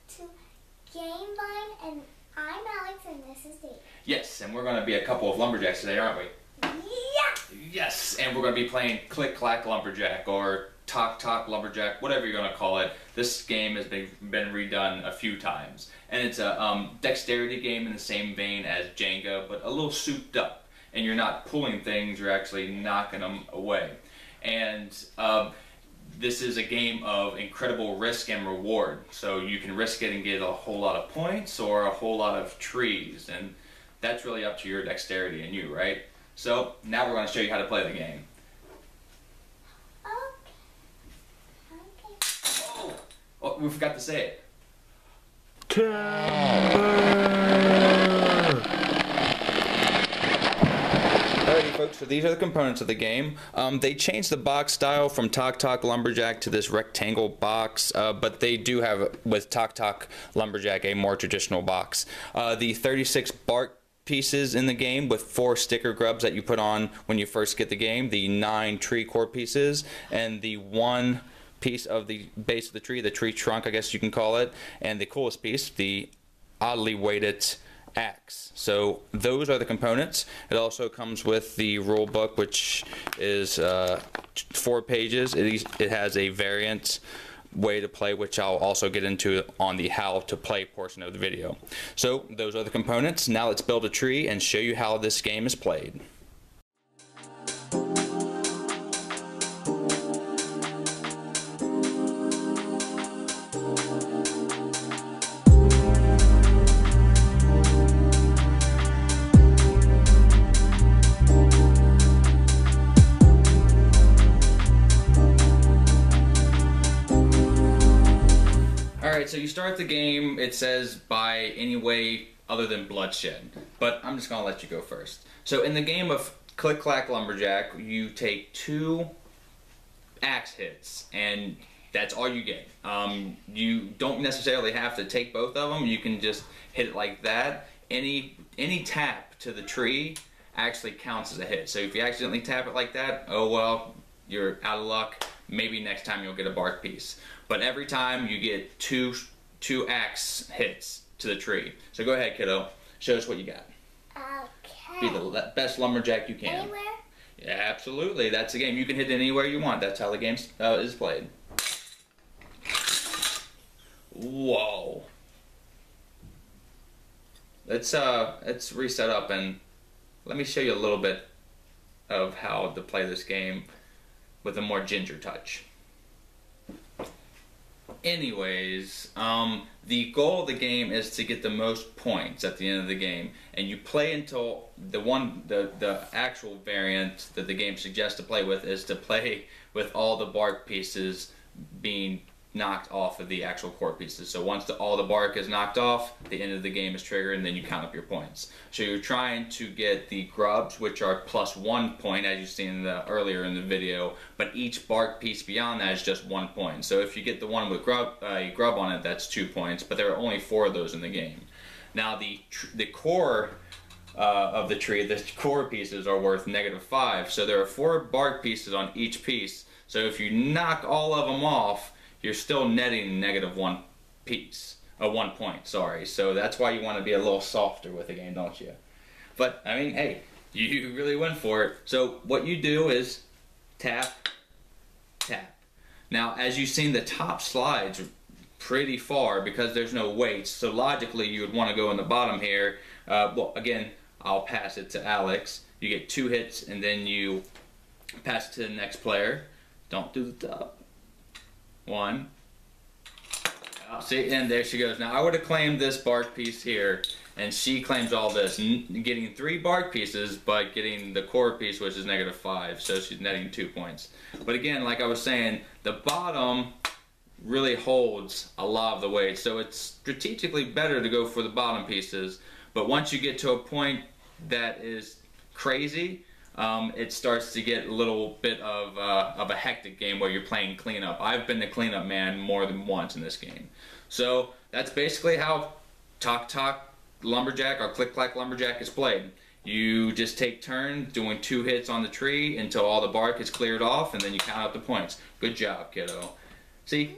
to Game Vine, and I'm Alex, and this is David. Yes, and we're going to be a couple of lumberjacks today, aren't we? Yes! Yes, and we're going to be playing Clack LumberJack, or Talk LumberJack, whatever you're going to call it. This game has been redone a few times, and it's a dexterity game in the same vein as Jenga, but a little souped up. And you're not pulling things, you're actually knocking them away. And this is a game of incredible risk and reward. So you can risk it and get a whole lot of points or a whole lot of trees. And that's really up to your dexterity and you, right? So now we're going to show you how to play the game. Okay. Oh, we forgot to say it. Alrighty folks, so these are the components of the game. They changed the box style from Talk LumberJack to this rectangle box, but they do have, with Talk LumberJack, a more traditional box. The 36 bark pieces in the game with 4 sticker grubs that you put on when you first get the game, the 9 tree core pieces, and the 1 piece of the base of the tree trunk, I guess you can call it, and the coolest piece, the oddly weighted axe. So those are the components. It also comes with the rule book, which is 4 pages. It has a variant way to play, which I'll also get into on the how to play portion of the video. So those are the components. Now let's build a tree and show you how this game is played. Alright, so you start the game, it says by any way other than bloodshed, but I'm just going to let you go first. So in the game of Clack LumberJack, you take 2 axe hits, and that's all you get. You don't necessarily have to take both of them, you can just hit it like that. Any tap to the tree actually counts as a hit, so if you accidentally tap it like that, oh well, you're out of luck. Maybe next time you'll get a bark piece. But every time you get two axe hits to the tree. So go ahead, kiddo. Show us what you got. Okay. Be the best lumberjack you can. Anywhere? Yeah, absolutely. That's the game. You can hit anywhere you want. That's how the game is played. Whoa. Let's reset up and let me show you a little bit of how to play this game with a more ginger touch. Anyways, the goal of the game is to get the most points at the end of the game, and you play until the actual variant that the game suggests to play with is to play with all the bark pieces being knocked off of the actual core pieces. So once all the bark is knocked off, the end of the game is triggered, and then you count up your points. So you're trying to get the grubs, which are +1 point, as you've seen earlier in the video, but each bark piece beyond that is just 1 point. So if you get the one with a grub on it, that's 2 points, but there are only 4 of those in the game. Now the core of the tree, the core pieces are worth -5, so there are 4 bark pieces on each piece. So if you knock all of them off, you're still netting -1 piece, 1 point, sorry. So that's why you want to be a little softer with the game, don't you? But, I mean, hey, you really went for it. So what you do is tap, tap. Now, as you've seen, the top slides pretty far because there's no weights. So logically, you would want to go in the bottom here. Well, again, I'll pass it to Alex. You get 2 hits, and then you pass it to the next player. Don't do the top. 1. See, and there she goes. Now I would have claimed this bark piece here, and she claims all this, getting 3 bark pieces, but getting the core piece, which is -5, so she's netting 2 points. But again, like I was saying, the bottom really holds a lot of the weight, so it's strategically better to go for the bottom pieces. But once you get to a point that is crazy, it starts to get a little bit of a hectic game where you're playing cleanup. I've been the cleanup man more than once in this game. So that's basically how Talk LumberJack or Clack LumberJack is played. You just take turns doing 2 hits on the tree until all the bark is cleared off, and then you count up the points. Good job, kiddo. See,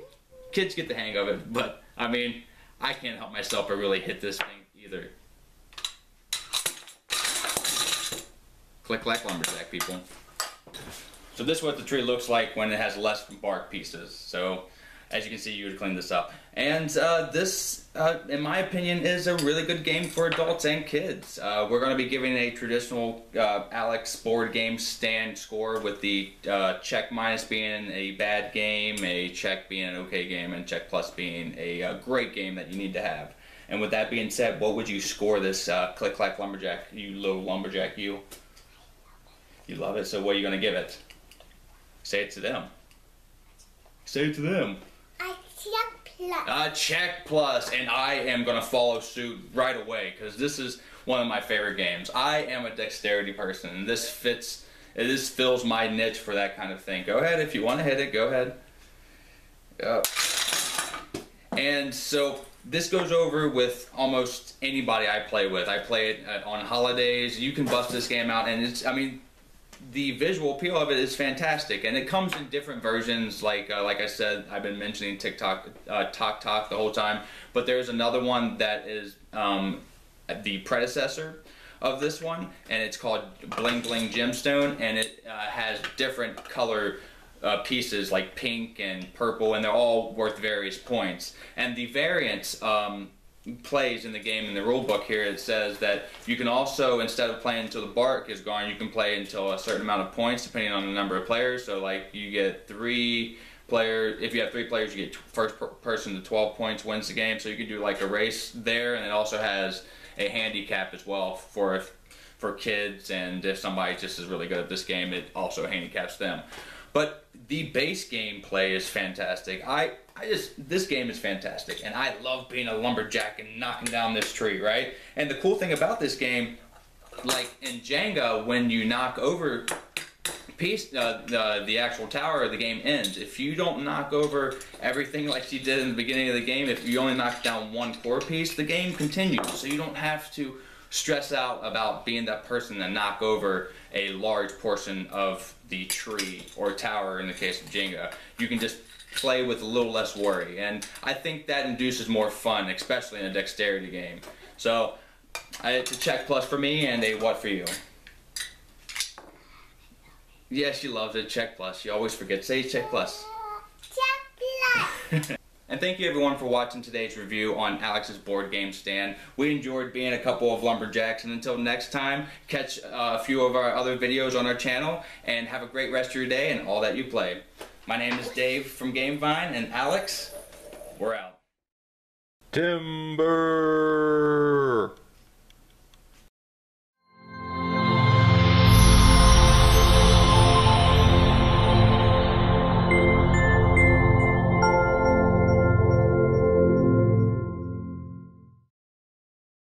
kids get the hang of it, but I mean, I can't help myself but really hit this thing either. Click Clack LumberJack, people. So this is what the tree looks like when it has less bark pieces. So as you can see, you would clean this up. And this, in my opinion, is a really good game for adults and kids. We're going to be giving a traditional Alex board game stand score, with the check minus being a bad game, a check being an okay game, and check plus being a great game that you need to have. And with that being said, what would you score this Click Clack LumberJack, you little lumberjack you? You love it, so what are you going to give it? Say it to them. Say it to them. A check plus. A check plus, and I am going to follow suit right away, because this is one of my favorite games. I am a dexterity person, and this fills my niche for that kind of thing. Go ahead, if you want to hit it, go ahead. Yep. And so this goes over with almost anybody I play with. I play it on holidays. You can bust this game out, and it's, I mean, the visual appeal of it is fantastic, and it comes in different versions. Like I said, I've been mentioning TikTok, Tok the whole time, but there's another one that is the predecessor of this one, and it's called Bling Bling Gemstone, and it has different color pieces like pink and purple, and they're all worth various points. And the variants plays in the game, in the rule book here, it says that you can also, instead of playing until the bark is gone, you can play until a certain amount of points depending on the number of players. So like you get 3 players, if you have 3 players, you get first person to 12 points wins the game. So you can do like a race there, and it also has a handicap as well for kids, and if somebody just is really good at this game, it also handicaps them. But the base gameplay is fantastic. This game is fantastic, and I love being a lumberjack and knocking down this tree, right? And the cool thing about this game, like in Jenga, when you knock over the actual tower, the game ends. If you don't knock over everything like you did in the beginning of the game, if you only knock down one core piece, the game continues. So you don't have to stress out about being that person that knock over a large portion of the tree or tower in the case of Jenga. You can just play with a little less worry, and I think that induces more fun, especially in a dexterity game. So it's a check plus for me, and a what for you? Yes, she loves it. Check plus. She always forgets. Say check plus. Check plus. And thank you everyone for watching today's review on Alex's board game stand. We enjoyed being a couple of lumberjacks, and until next time, catch a few of our other videos on our channel, and have a great rest of your day and all that you play. My name is Dave from Gamevine, and Alex, we're out. Timber.